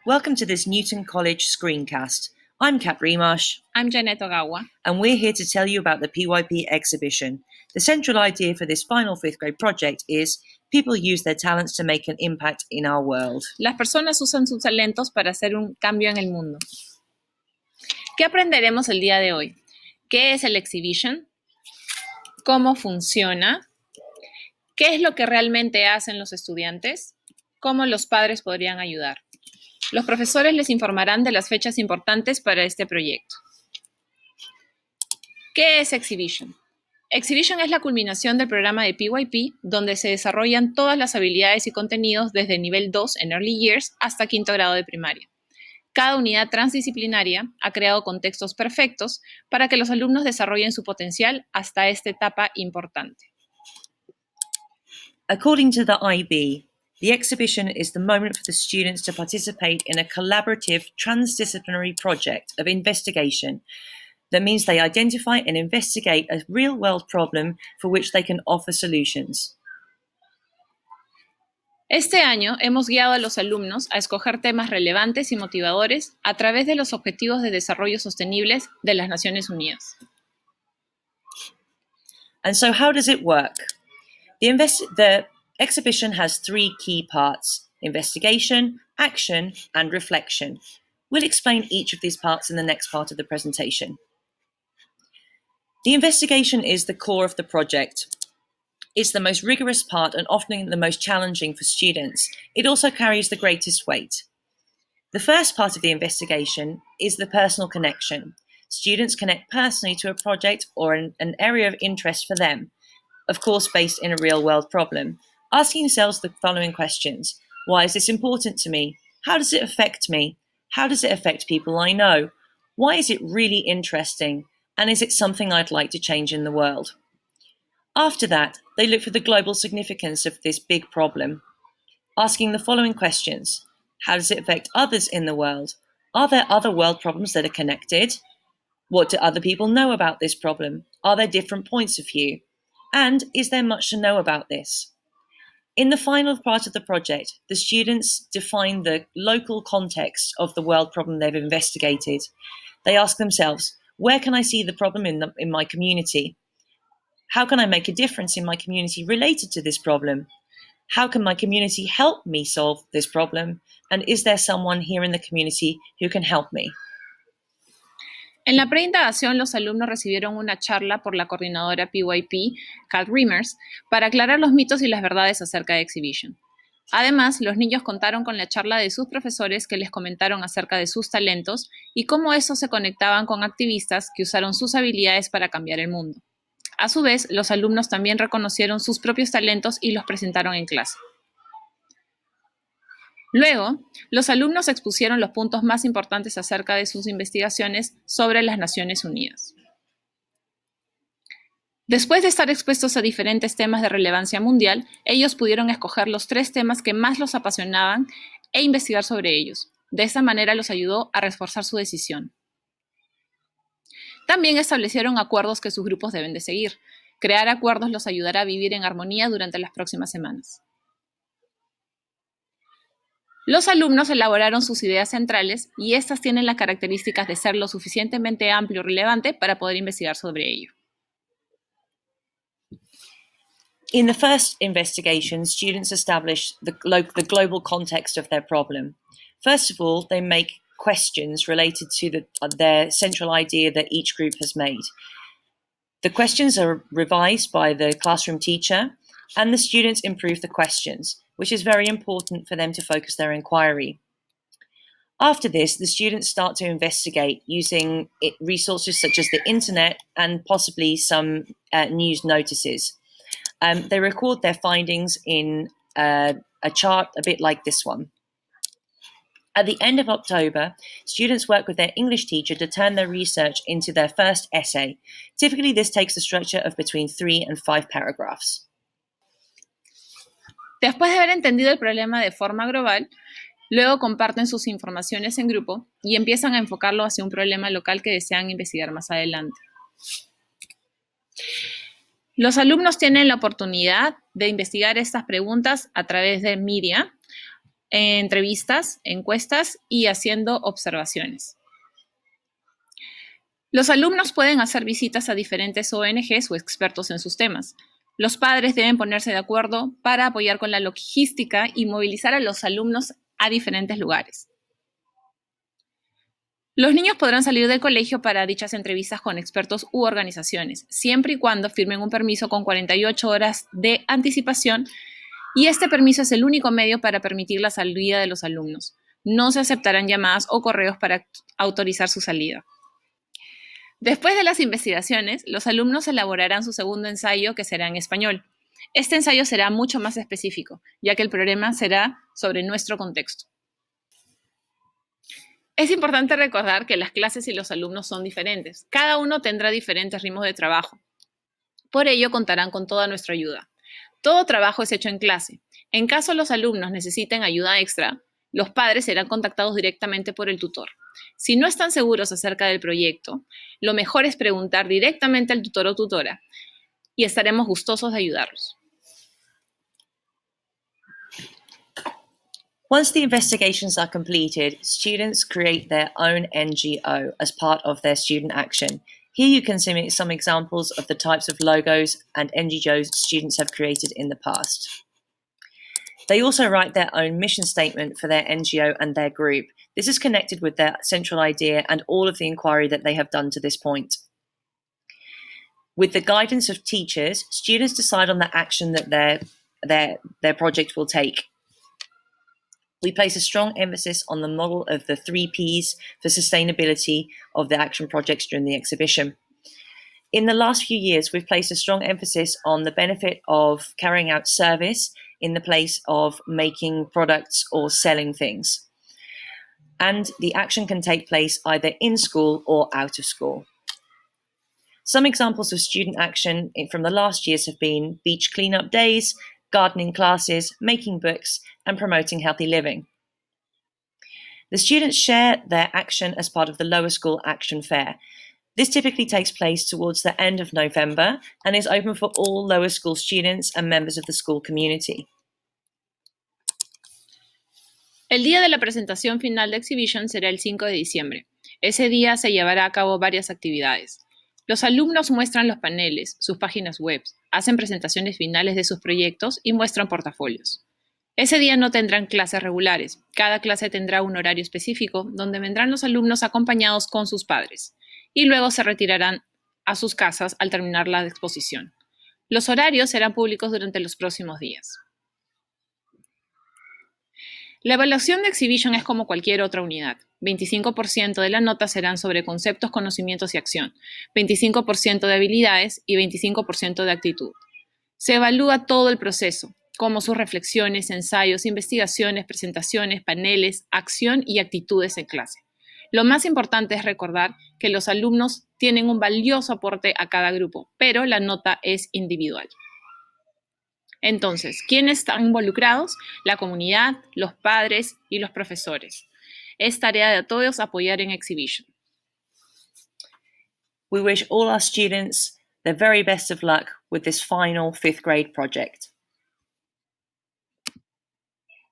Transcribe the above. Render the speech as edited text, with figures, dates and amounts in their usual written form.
Welcome to this Newton College screencast. I'm Kat Remarsh. I'm Janet Ogawa. And we're here to tell you about the PYP Exhibition. The central idea for this final fifth grade project is people use their talents to make an impact in our world. Las personas usan sus talentos para hacer un cambio en el mundo. ¿Qué aprenderemos el día de hoy? ¿Qué es el Exhibition? ¿Cómo funciona? ¿Qué es lo que realmente hacen los estudiantes? ¿Cómo los padres podrían ayudar? Los profesores les informarán de las fechas importantes para este proyecto. ¿Qué es Exhibition? Exhibition es la culminación del programa de PYP, donde se desarrollan todas las habilidades y contenidos desde nivel 2 en Early Years hasta quinto grado de primaria. Cada unidad transdisciplinaria ha creado contextos perfectos para que los alumnos desarrollen su potencial hasta esta etapa importante. According to the IB, the exhibition is the moment for the students to participate in a collaborative transdisciplinary project of investigation that means they identify and investigate a real-world problem for which they can offer solutions. Este año hemos guiado a los alumnos a escoger temas relevantes y motivadores a través de los Objetivos de Desarrollo Sostenibles de las Naciones Unidas. And so how does it work? The exhibition has three key parts: investigation, action, and reflection. We'll explain each of these parts in the next part of the presentation. The investigation is the core of the project. It's the most rigorous part and often the most challenging for students. It also carries the greatest weight. The first part of the investigation is the personal connection. Students connect personally to a project or an area of interest for them, of course based in a real-world problem, asking yourselves the following questions. Why is this important to me? How does it affect me? How does it affect people I know? Why is it really interesting? And is it something I'd like to change in the world? After that, they look for the global significance of this big problem, asking the following questions. How does it affect others in the world? Are there other world problems that are connected? What do other people know about this problem? Are there different points of view? And is there much to know about this? In the final part of the project, the students define the local context of the world problem they've investigated. They ask themselves, where can I see the problem in my community? How can I make a difference in my community related to this problem? How can my community help me solve this problem? And is there someone here in the community who can help me? En la preindagación, los alumnos recibieron una charla por la coordinadora PYP, Kat Remarsh, para aclarar los mitos y las verdades acerca de Exhibition. Además, los niños contaron con la charla de sus profesores que les comentaron acerca de sus talentos y cómo estos se conectaban con activistas que usaron sus habilidades para cambiar el mundo. A su vez, los alumnos también reconocieron sus propios talentos y los presentaron en clase. Luego, los alumnos expusieron los puntos más importantes acerca de sus investigaciones sobre las Naciones Unidas. Después de estar expuestos a diferentes temas de relevancia mundial, ellos pudieron escoger los 3 temas que más los apasionaban e investigar sobre ellos. De esta manera los ayudó a reforzar su decisión. También establecieron acuerdos que sus grupos deben de seguir. Crear acuerdos los ayudará a vivir en armonía durante las próximas semanas. Los alumnos elaboraron sus ideas centrales y estas tienen las características de ser lo suficientemente amplio y relevante para poder investigar sobre ello. In the first investigation, students establish the global context of their problem. First of all, they make questions related to their central idea that each group has made. The questions are revised by the classroom teacher, and the students improve the questions, which is very important for them to focus their inquiry. After this, the students start to investigate using resources such as the internet and possibly some news notices. They record their findings in a chart a bit like this one. At the end of October, students work with their English teacher to turn their research into their first essay. Typically, this takes a structure of between 3 and 5 paragraphs. Después de haber entendido el problema de forma global, luego comparten sus informaciones en grupo y empiezan a enfocarlo hacia un problema local que desean investigar más adelante. Los alumnos tienen la oportunidad de investigar estas preguntas a través de media, entrevistas, encuestas y haciendo observaciones. Los alumnos pueden hacer visitas a diferentes ONGs o expertos en sus temas. Los padres deben ponerse de acuerdo para apoyar con la logística y movilizar a los alumnos a diferentes lugares. Los niños podrán salir del colegio para dichas entrevistas con expertos u organizaciones, siempre y cuando firmen un permiso con 48 horas de anticipación, y este permiso es el único medio para permitir la salida de los alumnos. No se aceptarán llamadas o correos para autorizar su salida. Después de las investigaciones, los alumnos elaborarán su segundo ensayo, que será en español. Este ensayo será mucho más específico, ya que el problema será sobre nuestro contexto. Es importante recordar que las clases y los alumnos son diferentes. Cada uno tendrá diferentes ritmos de trabajo. Por ello, contarán con toda nuestra ayuda. Todo trabajo es hecho en clase. En caso los alumnos necesiten ayuda extra, los padres serán contactados directamente por el tutor. Si no están seguros acerca del proyecto, lo mejor es preguntar directamente al tutor o tutora y estaremos gustosos de ayudarlos. Once the investigations are completed, students create their own NGO as part of their student action. Here you can see some examples of the types of logos and NGOs students have created in the past. They also write their own mission statement for their NGO and their group. This is connected with their central idea and all of the inquiry that they have done to this point. With the guidance of teachers, students decide on the action that their project will take. We place a strong emphasis on the model of the 3 Ps for sustainability of the action projects during the exhibition. In the last few years, we've placed a strong emphasis on the benefit of carrying out service in the place of making products or selling things. And the action can take place either in school or out of school. Some examples of student action from the last years have been beach cleanup days, gardening classes, making books, and promoting healthy living. The students share their action as part of the Lower School Action Fair. This typically takes place towards the end of November and is open for all lower school students and members of the school community. El día de la presentación final de Exhibition será el 5 de diciembre. Ese día se llevará a cabo varias actividades. Los alumnos muestran los paneles, sus páginas web, hacen presentaciones finales de sus proyectos y muestran portafolios. Ese día no tendrán clases regulares. Cada clase tendrá un horario específico donde vendrán los alumnos acompañados con sus padres y luego se retirarán a sus casas al terminar la exposición. Los horarios serán públicos durante los próximos días. La evaluación de Exhibition es como cualquier otra unidad. 25% de la nota serán sobre conceptos, conocimientos y acción, 25% de habilidades y 25% de actitud. Se evalúa todo el proceso, como sus reflexiones, ensayos, investigaciones, presentaciones, paneles, acción y actitudes en clase. Lo más importante es recordar que los alumnos tienen un valioso aporte a cada grupo, pero la nota es individual. Entonces, ¿quiénes están involucrados? La comunidad, los padres y los profesores. Es tarea de todos apoyar en Exhibition. We wish all our students the very best of luck with this final 5th grade project.